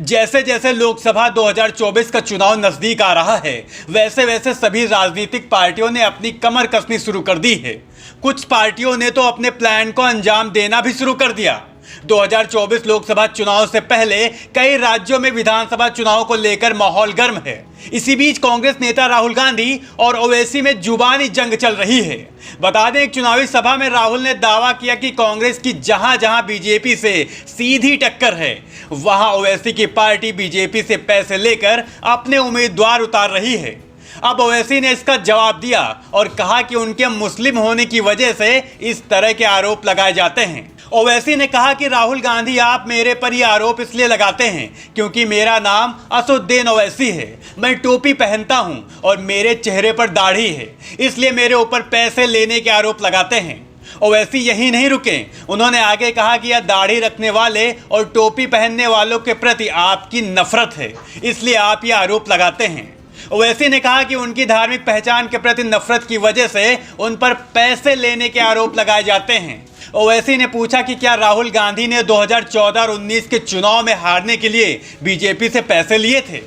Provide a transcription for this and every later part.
जैसे जैसे लोकसभा 2024 का चुनाव नजदीक आ रहा है, वैसे वैसे सभी राजनीतिक पार्टियों ने अपनी कमर कसनी शुरू कर दी है। कुछ पार्टियों ने तो अपने प्लान को अंजाम देना भी शुरू कर दिया। 2024 लोकसभा चुनाव से पहले कई राज्यों में विधानसभा चुनाव को लेकर माहौल गर्म है। इसी बीच कांग्रेस नेता राहुल गांधी और ओवैसी में जुबानी जंग चल रही है। बता दें, एक चुनावी सभा में राहुल ने दावा किया कि कांग्रेस की जहां जहां बीजेपी से सीधी टक्कर है, वहां ओवैसी की पार्टी बीजेपी से पैसे लेकर अपने उम्मीदवार उतार रही है। अब ओवैसी ने इसका जवाब दिया और कहा कि उनके मुस्लिम होने की वजह से इस तरह के आरोप लगाए जाते हैं। ओवैसी ने कहा कि राहुल गांधी, आप मेरे पर ये आरोप इसलिए लगाते हैं क्योंकि मेरा नाम असदुद्दीन ओवैसी है, मैं टोपी पहनता हूं और मेरे चेहरे पर दाढ़ी है, इसलिए मेरे ऊपर पैसे लेने के आरोप लगाते हैं। ओवैसी यही नहीं रुके, उन्होंने आगे कहा कि यह दाढ़ी रखने वाले और टोपी पहनने वालों के प्रति आपकी नफरत है, इसलिए आप ये आरोप लगाते हैं। ओवैसी ने कहा कि उनकी धार्मिक पहचान के प्रति नफरत की वजह से उन पर पैसे लेने के आरोप लगाए जाते हैं। ओवैसी ने पूछा कि क्या राहुल गांधी ने 2014 और 19 के चुनाव में हारने के लिए बीजेपी से पैसे लिए थे।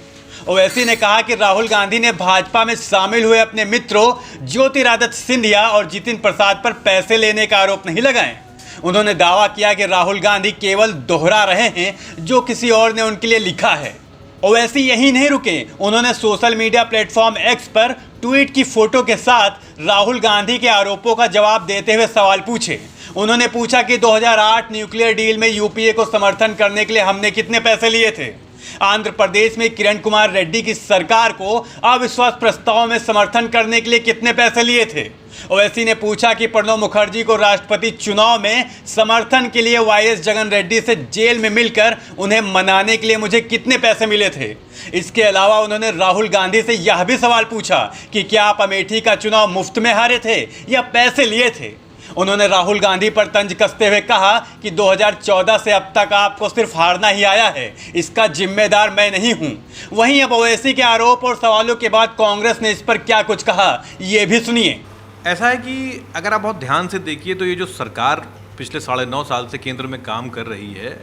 ओवैसी ने कहा कि राहुल गांधी ने भाजपा में शामिल हुए अपने मित्रों ज्योतिरादित्य सिंधिया और जितिन प्रसाद पर पैसे लेने का आरोप नहीं लगाए। उन्होंने दावा किया कि राहुल गांधी केवल दोहरा रहे हैं जो किसी और ने उनके लिए लिखा है। ओवैसी यही नहीं रुके, उन्होंने सोशल मीडिया प्लेटफॉर्म एक्स पर ट्वीट की फोटो के साथ राहुल गांधी के आरोपों का जवाब देते हुए सवाल पूछे। उन्होंने पूछा कि 2008 न्यूक्लियर डील में यूपीए को समर्थन करने के लिए हमने कितने पैसे लिए थे। आंध्र प्रदेश में किरण कुमार रेड्डी की सरकार को अविश्वास प्रस्ताव में समर्थन करने के लिए कितने पैसे लिए थे। ओवैसी ने पूछा कि प्रणब मुखर्जी को राष्ट्रपति चुनाव में समर्थन के लिए वाईएस जगन रेड्डी से जेल में मिलकर उन्हें मनाने के लिए मुझे कितने पैसे मिले थे। इसके अलावा उन्होंने राहुल गांधी से यह भी सवाल पूछा कि क्या आप अमेठी का चुनाव मुफ्त में हारे थे या पैसे लिए थे। उन्होंने राहुल गांधी पर तंज कसते हुए कहा कि 2014 से अब तक आपको सिर्फ हारना ही आया है, इसका जिम्मेदार मैं नहीं हूं। वहीं अब ओवैसी के आरोप और सवालों के बाद कांग्रेस ने इस पर क्या कुछ कहा, ये भी सुनिए। ऐसा है कि अगर आप बहुत ध्यान से देखिए तो ये जो सरकार पिछले 9.5 साल से केंद्र में काम कर रही है,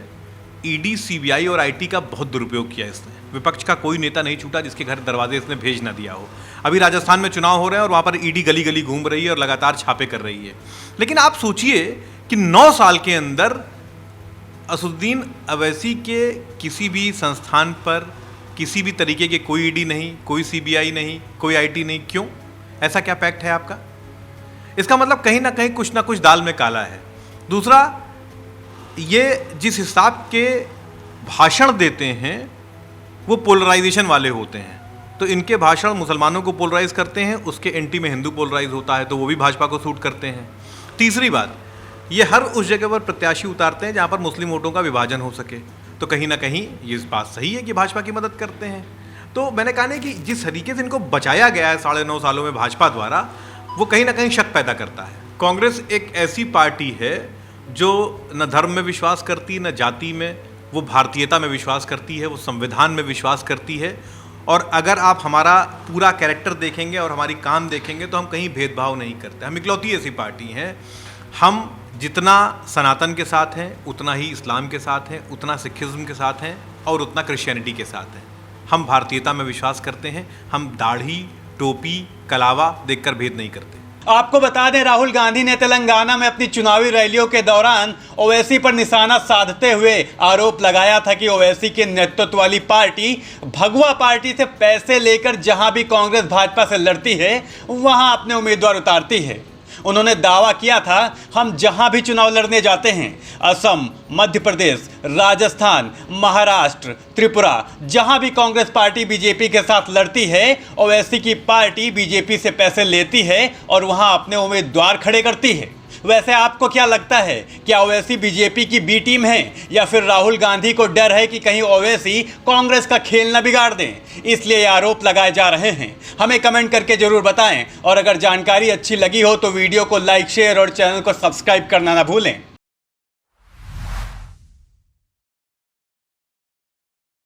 ईडी, सीबीआई और आईटी का बहुत दुरुपयोग किया इसने। विपक्ष का कोई नेता नहीं छूटा जिसके घर दरवाजे इसने भेज ना दिया हो। अभी राजस्थान में चुनाव हो रहे हैं और वहाँ पर ईडी गली गली घूम रही है और लगातार छापे कर रही है। लेकिन आप सोचिए कि 9 साल के अंदर असदुद्दीन ओवैसी के किसी भी संस्थान पर किसी भी तरीके के कोई ईडी नहीं, कोई सीबीआई नहीं, कोई आईटी नहीं। क्यों? ऐसा क्या पैक्ट है आपका? इसका मतलब कहीं ना कहीं कुछ ना कुछ दाल में काला है। दूसरा, ये जिस हिसाब के भाषण देते हैं वो पोलराइजेशन वाले होते हैं। तो इनके भाषण मुसलमानों को पोलराइज करते हैं, उसके एंटी में हिंदू पोलराइज होता है, तो वो भी भाजपा को सूट करते हैं। तीसरी बात, ये हर उस जगह पर प्रत्याशी उतारते हैं जहाँ पर मुस्लिम वोटों का विभाजन हो सके। तो कहीं ना कहीं ये बात सही है कि भाजपा की मदद करते हैं। तो मैंने कहा नहीं कि जिस तरीके से इनको बचाया गया है 9.5 सालों में भाजपा द्वारा, वो कहीं ना कहीं शक पैदा करता है। कांग्रेस एक ऐसी पार्टी है जो न धर्म में विश्वास करती, न जाति में, वो भारतीयता में विश्वास करती है, वो संविधान में विश्वास करती है। और अगर आप हमारा पूरा कैरेक्टर देखेंगे और हमारी काम देखेंगे तो हम कहीं भेदभाव नहीं करते। हम इकलौती ऐसी पार्टी हैं, हम जितना सनातन के साथ हैं उतना ही इस्लाम के साथ हैं, उतना सिखिज्म के साथ हैं और उतना क्रिश्चियनिटी के साथ हैं। हम भारतीयता में विश्वास करते हैं, हम दाढ़ी, टोपी, कलावा देखकर भेद नहीं करते। आपको बता दें, राहुल गांधी ने तेलंगाना में अपनी चुनावी रैलियों के दौरान ओवैसी पर निशाना साधते हुए आरोप लगाया था कि ओवैसी के नेतृत्व वाली पार्टी भगवा पार्टी से पैसे लेकर जहां भी कांग्रेस भाजपा से लड़ती है वहां अपने उम्मीदवार उतारती है। उन्होंने दावा किया था, हम जहां भी चुनाव लड़ने जाते हैं, असम, मध्य प्रदेश, राजस्थान, महाराष्ट्र, त्रिपुरा, जहां भी कांग्रेस पार्टी बीजेपी के साथ लड़ती है, ओवैसी की पार्टी बीजेपी से पैसे लेती है और वहां अपने उम्मीदवार खड़े करती है। वैसे आपको क्या लगता है, क्या ओवैसी बीजेपी की बी टीम है या फिर राहुल गांधी को डर है कि कहीं ओवैसी कांग्रेस का खेल न बिगाड़ दें, इसलिए ये आरोप लगाए जा रहे हैं? हमें कमेंट करके जरूर बताएं और अगर जानकारी अच्छी लगी हो तो वीडियो को लाइक, शेयर और चैनल को सब्सक्राइब करना ना भूलें।